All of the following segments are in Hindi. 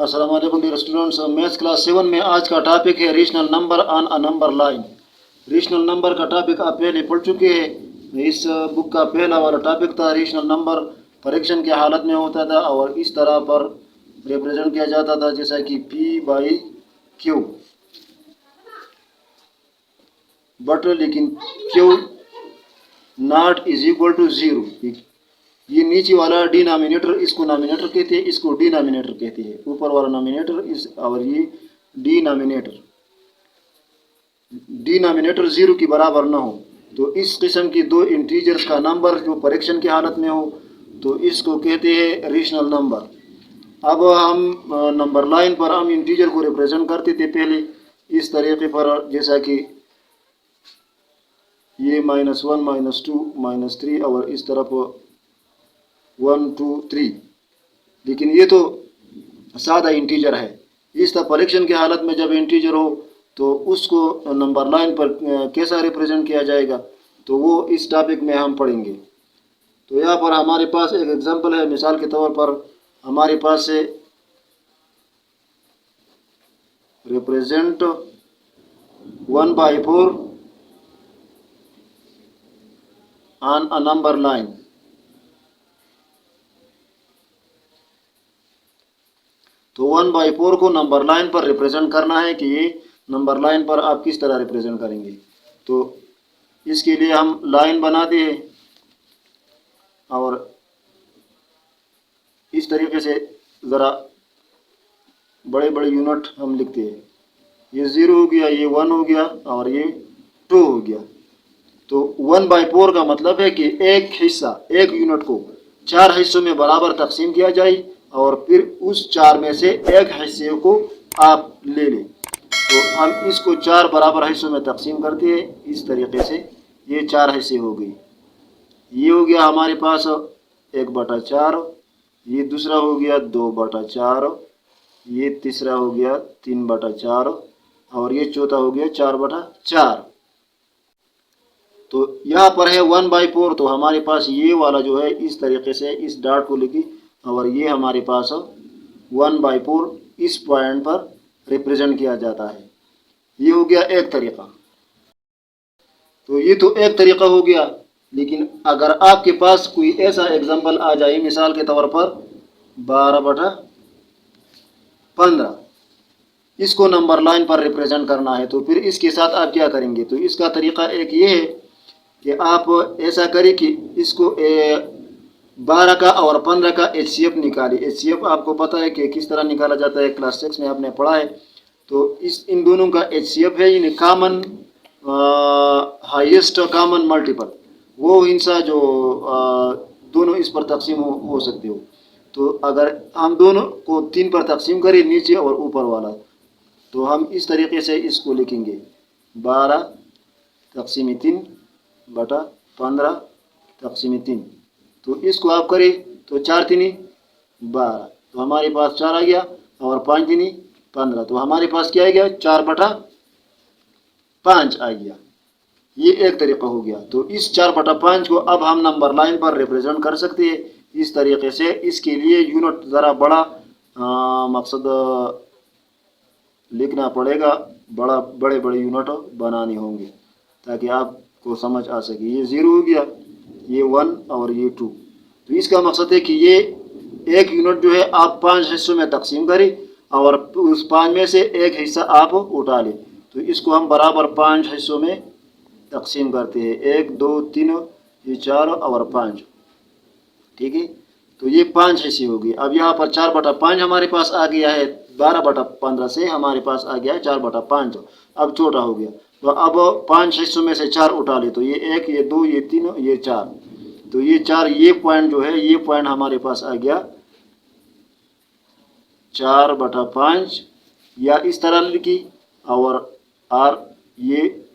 अस्सलाम वालेकुम डियर स्टूडेंट्स। मैथ्स क्लास 7 में आज का टॉपिक है rational number on a number line. Rational number का टॉपिक आप पहले पढ़ चुके हैं। इस बुक का पहला वाला टॉपिक था रेशनल नंबर परीक्षण की हालत में होता था और इस तरह पर रिप्रेजेंट किया जाता था जैसा कि P बाई Q, बट लेकिन Q not is equal to 0। ये नीचे वाला डिनोमिनेटर, इसको नॉमिनेटर कहते हैं, इसको डिनोमिनेटर कहते हैं। ऊपर वाला नॉमिनेटर इस और ये डिनोमिनेटर 0 के बराबर ना हो तो इस किस्म की दो इंटीजर्स का नंबर जो परीक्षण की हालत में हो तो इसको कहते हैं रेशनल नंबर। अब हम नंबर लाइन पर हम इंटीजर को रिप्रेजेंट करते थे पहले इस तरीके पर, जैसा कि ये -1 -2 -3 और इस तरफ 1 2 3। लेकिन ये तो सादा इंटीजर है। इस तरह परीक्षण की हालत में जब इंटीजर हो तो उसको नंबर लाइन पर कैसा रिप्रेजेंट किया जाएगा तो वो इस टॉपिक में हम पढ़ेंगे। तो यहाँ पर हमारे पास एक एग्जांपल है। मिसाल के तौर पर हमारे पास से represent 1/4 on a number line. तो 1/4 को नंबर लाइन पर रिप्रेजेंट करना है कि ये नंबर लाइन पर आप किस तरह रिप्रेजेंट करेंगे। तो इसके लिए हम लाइन बनाते हैं और इस तरीके से ज़रा बड़े बड़े यूनिट हम लिखते हैं। ये 0 हो गया, ये 1 हो गया और ये 2 हो गया। तो 1/4 का मतलब है कि एक हिस्सा, एक यूनिट को 4 हिस्सों में बराबर तकसीम किया जाए और फिर उस 4 में से एक हिस्से को आप ले लें। तो हम इसको 4 बराबर हिस्सों में तकसीम करते हैं इस तरीके से। ये 4 हिस्से हो गई। ये हो गया हमारे पास 1/4, ये दूसरा हो गया 2/4, ये तीसरा हो गया 3/4 और ये चौथा हो गया 4/4। तो यहाँ पर है 1/4, तो हमारे पास ये वाला जो है इस तरीके से इस डॉट को लिखी और ये हमारे पास 1/4 इस पॉइंट पर रिप्रेजेंट किया जाता है। ये हो गया एक तरीका। तो ये तो एक तरीका हो गया। लेकिन अगर आपके पास कोई ऐसा एग्जांपल आ जाए, मिसाल के तौर पर 12/15, इसको नंबर लाइन पर रिप्रेजेंट करना है तो फिर इसके साथ आप क्या करेंगे। तो इसका तरीका एक ये है कि आप ऐसा करें कि इसको 12 का और 15 का HCF निकालिए। HCF आपको पता है कि किस तरह निकाला जाता है, क्लास 6 में आपने पढ़ा है। तो इन दोनों का HCF है यानी कॉमन हाईएस्ट कॉमन मल्टीपल, वो हिस्सा जो दोनों इस पर तकसीम हो सकते हो। तो अगर हम दोनों को 3 पर तकसीम करें, नीचे और ऊपर वाला, तो हम इस तरीके से इसको लिखेंगे 12/3/15/3। तो इसको आप करें तो 4 3 12, तो हमारे पास 4 आ गया और 5 3 15, तो हमारे पास क्या आ गया 4/5 आ गया। ये एक तरीका हो गया। तो इस 4/5 को अब हम नंबर लाइन पर रिप्रेजेंट कर सकते हैं इस तरीके से। इसके लिए यूनिट ज़रा बड़ा मकसद लिखना पड़ेगा, बड़े बड़े यूनिट बनाने होंगे ताकि आपको समझ आ सके। ये 0 हो गया, ये 1 और ये 2। तो इसका मकसद है कि ये एक यूनिट जो है आप 5 हिस्सों में तकसीम करें और उस 5 में से एक हिस्सा आप उठा लें। तो इसको हम बराबर 5 हिस्सों में तकसीम करते हैं, 1 2 3 ये 4 और 5। ठीक है, तो ये 5 हिस्से हो गए। अब यहाँ पर 4/5 हमारे पास आ गया है। 12/15 से हमारे पास आ गया है 4/5। अब छोटा हो गया, तो अब 5 हिस्सों में से 4 उठा ले। तो ये 1 ये 2 ये 3 ये 4, तो ये 4 ये पॉइंट जो है ये पॉइंट हमारे पास आ गया 4/5, या इस तरह लिखी और ये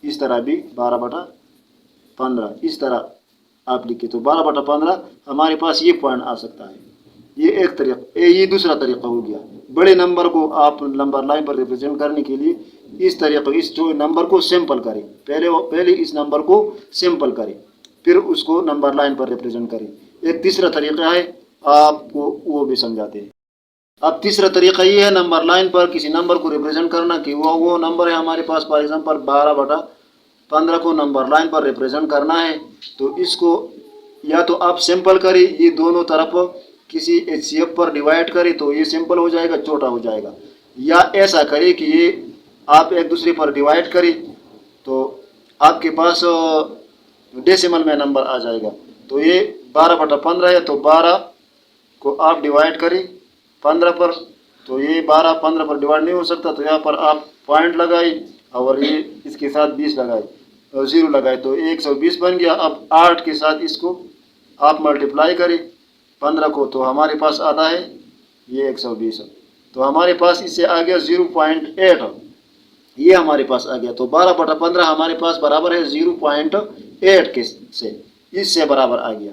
इस तरह भी 12/15 इस तरह आप लिखिए। तो 12/15 हमारे पास ये पॉइंट आ सकता है। ये एक तरीका, ये दूसरा तरीका हो गया। बड़े नंबर को आप नंबर लाइन पर रिप्रेजेंट करने के लिए इस तरीके, इस जो नंबर को सिंपल करें, पहले इस नंबर को सिंपल करें फिर उसको नंबर लाइन पर रिप्रेजेंट करें। एक तीसरा तरीका है, आपको वो भी समझाते हैं। अब तीसरा तरीका ये है नंबर लाइन पर किसी नंबर को रिप्रेजेंट करना कि वो नंबर है हमारे पास, फॉर एग्जांपल 12/15 को नंबर लाइन पर रिप्रेजेंट करना है। तो इसको या तो आप सिंपल करें, ये दोनों तरफ किसी HCF पर डिवाइड करें तो ये सिंपल हो जाएगा, छोटा हो जाएगा, या ऐसा करें कि ये आप एक दूसरे पर डिवाइड करें तो आपके पास डेसिमल में नंबर आ जाएगा। तो ये 12/15 है, तो 12 को आप डिवाइड करें 15 पर, तो ये 12 15 पर डिवाइड नहीं हो सकता, तो यहाँ पर आप पॉइंट लगाए और ये इसके साथ 20 लगाए और 0 लगाए, तो 120 बन गया। अब 8 के साथ इसको आप मल्टीप्लाई करें 15 को, तो हमारे पास आता है ये 120, तो हमारे पास इससे आ गया 0.8, ये हमारे पास आ गया। तो 12/15 हमारे पास बराबर है 0.8 के से, इससे बराबर आ गया।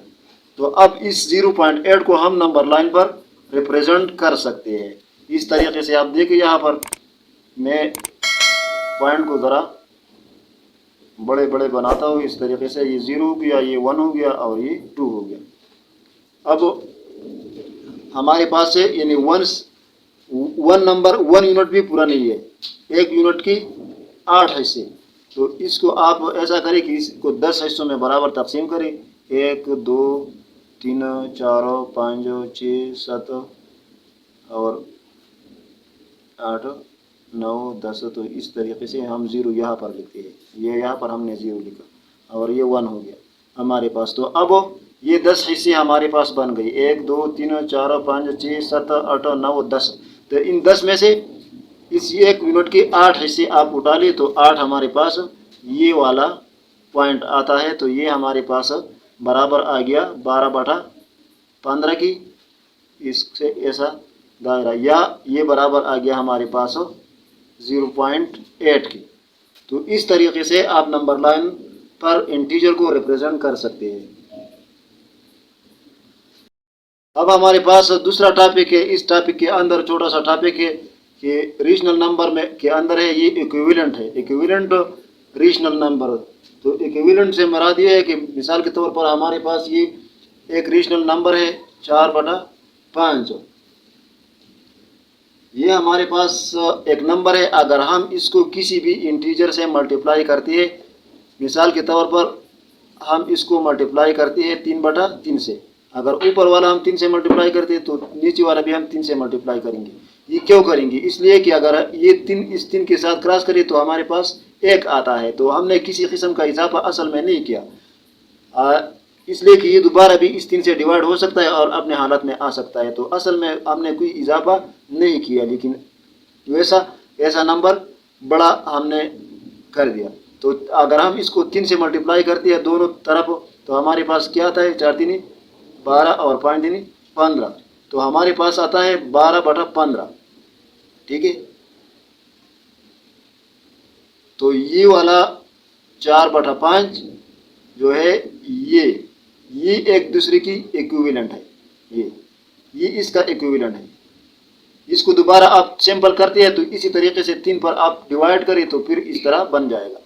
तो अब इस 0.8 को हम नंबर लाइन पर रिप्रेजेंट कर सकते हैं इस तरीके से। आप देखिए यहाँ पर मैं पॉइंट को ज़रा बड़े बड़े बनाता हूँ इस तरीके से, ये 0 हो गया, ये 1 हो गया और ये 2 हो गया। अब हमारे पास है यानी वन नंबर 1 यूनिट भी पूरा नहीं है, 1 यूनिट की 8 हिस्से। तो इसको आप ऐसा करें कि इसको 10 हिस्सों में बराबर तकसीम करें, 1 2 3 4 5 6 7 और 8 9 10। तो इस तरीके से हम 0 यहाँ पर लिखते हैं, ये यहाँ पर हमने 0 लिखा और ये 1 हो गया हमारे पास। तो अब ये 10 हिस्से हमारे पास बन गई, 1 2 3 4 5 6 7 8 9 10। तो इन 10 में से इस 1 यूनिट के 8 हिस्से आप उठा लिए तो 8 हमारे पास ये वाला पॉइंट आता है। तो ये हमारे पास बराबर आ गया 12/15 की, इससे ऐसा दायरा, या ये बराबर आ गया हमारे पास 0.8 की। तो इस तरीके से आप नंबर लाइन पर इंटीजर को रिप्रेजेंट कर सकते हैं। अब हमारे पास दूसरा टॉपिक है, इस टॉपिक के अंदर छोटा सा टॉपिक है कि रेशनल नंबर में के अंदर है ये इक्विवेलेंट है, इक्विवेलेंट रेशनल नंबर। तो इक्विवेलेंट से मुराद ये है कि मिसाल के तौर पर हमारे पास ये एक रेशनल नंबर है 4/5, ये हमारे पास एक नंबर है। अगर हम इसको किसी भी इंटीजर से मल्टीप्लाई करते हैं, मिसाल के तौर पर हम इसको मल्टीप्लाई करते हैं 3/3 से, अगर ऊपर वाला हम 3 से मल्टीप्लाई करते हैं तो नीचे वाला भी हम 3 से मल्टीप्लाई करेंगे। ये क्यों करेंगे? इसलिए कि अगर ये 3 इस 3 के साथ क्रॉस करें तो हमारे पास 1 आता है। तो हमने किसी किस्म का इजाफा असल में नहीं किया, इसलिए कि ये दोबारा भी इस 3 से डिवाइड हो सकता है और अपने हालत में आ सकता है। तो असल में हमने कोई इजाफा नहीं किया, लेकिन ऐसा नंबर बड़ा हमने कर दिया। तो अगर हम इसको 3 से मल्टीप्लाई करते हैं दोनों तरफ तो हमारे पास क्या आता है, 4 3 12 और 5 3 15। तो हमारे पास आता है 12/15, ठीक है। तो ये वाला 4/5 जो है ये एक दूसरे की इक्विवेलेंट है, ये इसका इक्विवेलेंट है। इसको दोबारा आप सिंपल करते हैं तो इसी तरीके से 3 पर आप डिवाइड करें तो फिर इस तरह बन जाएगा।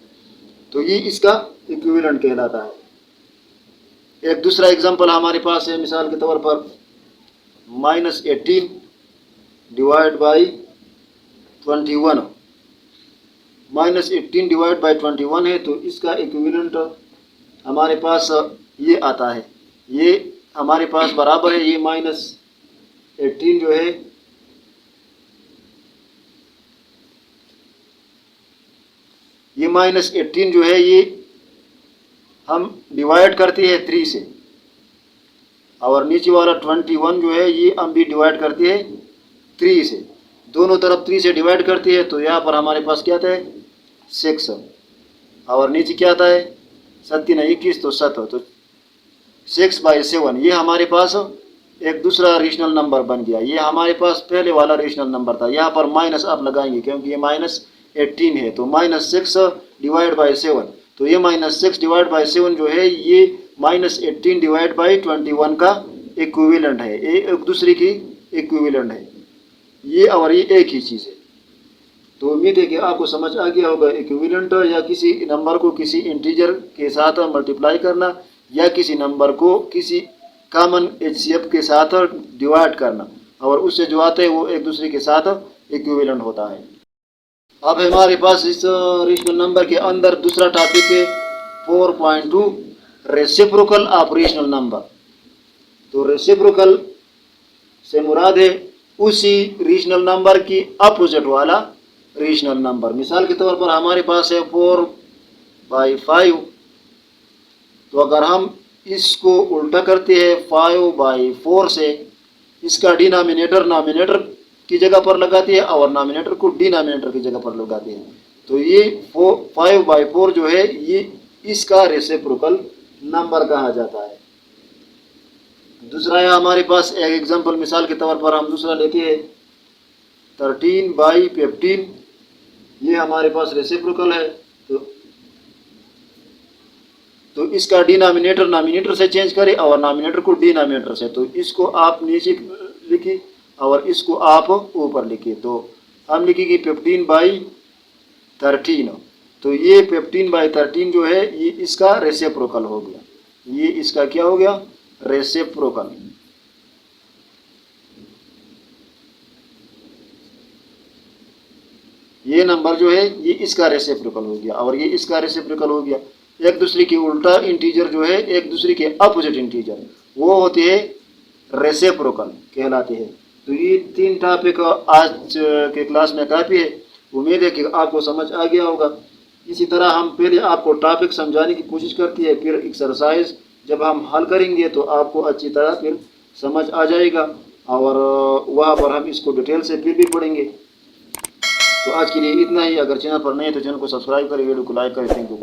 तो ये इसका इक्विवेलेंट कहलाता है। एक दूसरा एग्जांपल हमारे पास है, मिसाल के तौर पर -18 डिवाइड बाई 21, -18 डिवाइड बाई 21 है। तो इसका इक्विवेलेंट हमारे पास ये आता है, ये हमारे पास बराबर है, ये -18 जो है ये -18 जो है ये हम डिवाइड करते हैं 3 से, और नीचे वाला 21 जो है ये हम भी डिवाइड करते हैं 3 से। दोनों तरफ 3 से डिवाइड करते हैं तो यहाँ पर हमारे पास क्या आता है 6, और नीचे क्या आता है 7 21, तो 7, तो 6/7 ये हमारे पास एक दूसरा रेशनल नंबर बन गया। ये हमारे पास पहले वाला रेशनल नंबर था, यहाँ पर माइनस आप लगाएंगे क्योंकि ये -18 है। तो -6 डिवाइड बाई 7, तो ये -6 डिवाइड बाई 7 जो है ये -18 डिवाइड बाई 21 का इक्विवेलेंट है, ये एक दूसरे की इक्विवेलेंट है, ये और ये एक ही चीज़ है। तो उम्मीद है कि आपको समझ आ गया होगा। इक्विवेलेंट या किसी नंबर को किसी इंटीजर के साथ मल्टीप्लाई करना या किसी नंबर को किसी कॉमन HCF के साथ डिवाइड करना, और उससे जो आते हैं वो एक दूसरे के साथ इक्विवेलेंट होता है। अब हमारे पास इस रेशनल नंबर के अंदर दूसरा टॉपिक है 4.2 रेसिप्रोकल ऑफ रेशनल नंबर। तो रेसिप्रोकल से मुराद है उसी रेशनल नंबर की अपोजिट वाला रेशनल नंबर। मिसाल के तौर पर हमारे पास है 4/5, तो अगर हम इसको उल्टा करते हैं 5/4 से, इसका डिनोमिनेटर नॉमिनेटर की जगह पर लगाते हैं और नॉमिनेटर को डिनोमिनेटर की जगह पर लगाते हैं, तो ये 5/4 जो है ये इसका रेसिप्रोकल नंबर कहा जाता है। दूसरा है हमारे पास एक एग्जांपल, मिसाल के तौर पर हम दूसरा लेते हैं 13/15, ये हमारे पास रेसिप्रोकल है। तो इसका डिनोमिनेटर नॉमिनेटर से चेंज करें और नॉमिनेटर को डिनोमिनेटर से, तो इसको आप नीचे लिखिए और इसको आप ऊपर लिखिए। तो हम लिखेंगे 15/13, तो ये 15/13 जो है ये इसका रेसिप्रोकल हो गया। ये इसका क्या हो गया? रेसिप्रोकल। ये नंबर जो है ये इसका रेसिप्रोकल हो गया और ये इसका रेसिप्रोकल हो गया। एक दूसरे के उल्टा इंटीजर जो है, एक दूसरे के अपोजिट इंटीजर, वो होते हैं रेसिप्रोकल कहलाते हैं। तो ये 3 टॉपिक आज के क्लास में काफ़ी है। उम्मीद है कि आपको समझ आ गया होगा। इसी तरह हम पहले आपको टॉपिक समझाने की कोशिश करती है, फिर एक्सरसाइज जब हम हल करेंगे तो आपको अच्छी तरह फिर समझ आ जाएगा और वहाँ पर हम इसको डिटेल से फिर भी पढ़ेंगे। तो आज के लिए इतना ही। अगर चैनल पर नए हैं तो चैनल को सब्सक्राइब करें, वीडियो को लाइक करें। Thank you.